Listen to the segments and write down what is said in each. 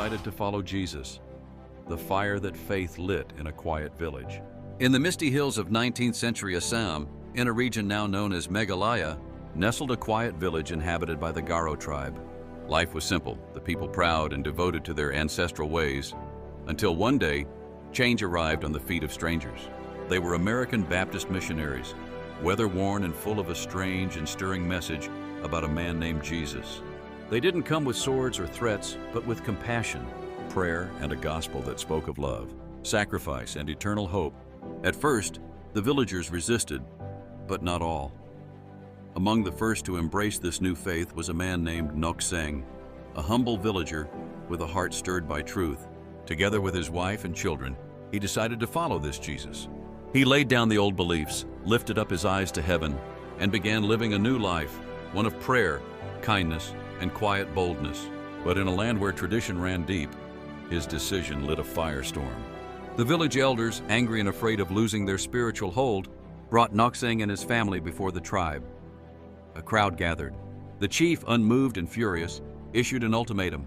decided to follow Jesus, the fire that faith lit in a quiet village. In the misty hills of 19th century Assam, in a region now known as Meghalaya, nestled a quiet village inhabited by the Garo tribe. Life was simple, the people proud and devoted to their ancestral ways, until one day, change arrived on the feet of strangers. They were American Baptist missionaries, weather-worn and full of a strange and stirring message about a man named Jesus. They didn't come with swords or threats, but with compassion, prayer, and a gospel that spoke of love, sacrifice, and eternal hope. At first, the villagers resisted, but not all. Among the first to embrace this new faith was a man named Nokseng, a humble villager with a heart stirred by truth. Together with his wife and children, he decided to follow this Jesus. He laid down the old beliefs, lifted up his eyes to heaven, and began living a new life, one of prayer, kindness, and quiet boldness. But in a land where tradition ran deep, his decision lit a firestorm. The village elders, angry and afraid of losing their spiritual hold, brought Nokseng and his family before the tribe. A crowd gathered. The chief, unmoved and furious, issued an ultimatum: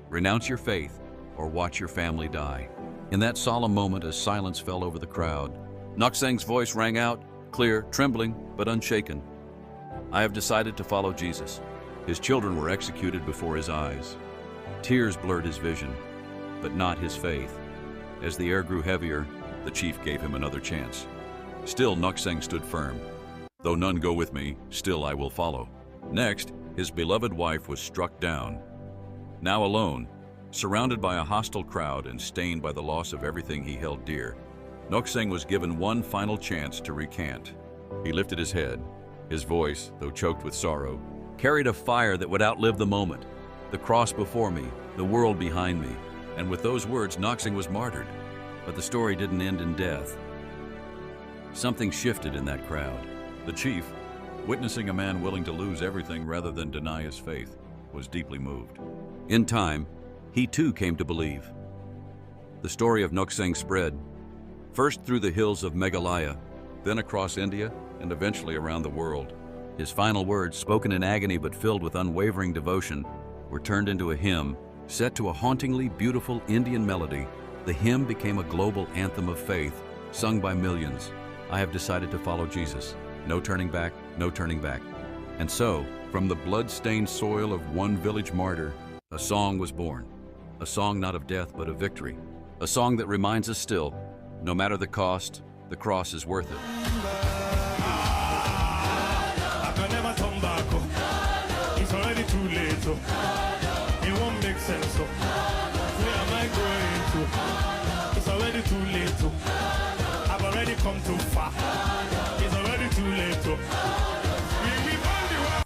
renounce your faith or watch your family die. In that solemn moment, as silence fell over the crowd, Nokseng's voice rang out, clear, trembling, but unshaken. I have decided to follow Jesus. His children were executed before his eyes. Tears blurred his vision, but not his faith. As the air grew heavier, the chief gave him another chance. Still, Nokseng stood firm. Though none go with me, still I will follow. Next, his beloved wife was struck down. Now alone, surrounded by a hostile crowd and stained by the loss of everything he held dear, Nokseng was given one final chance to recant. He lifted his head. His voice, though choked with sorrow, carried a fire that would outlive the moment. The cross before me, the world behind me. And with those words, Nokseng was martyred. But the story didn't end in death. Something shifted in that crowd. The chief, witnessing a man willing to lose everything rather than deny his faith, was deeply moved. In time, he too came to believe. The story of Nokseng spread, first through the hills of Meghalaya, then across India, and eventually around the world. His final words, spoken in agony but filled with unwavering devotion, were turned into a hymn, set to a hauntingly beautiful Indian melody. The hymn became a global anthem of faith, sung by millions. I have decided to follow Jesus. No turning back, no turning back. And so, from the blood-stained soil of one village martyr, a song was born. A song not of death, but of victory. A song that reminds us still, no matter the cost, the cross is worth it. I can never turn back. It's already too late. It won't make sense. Where am I going to? It's already too late. I've already come too far.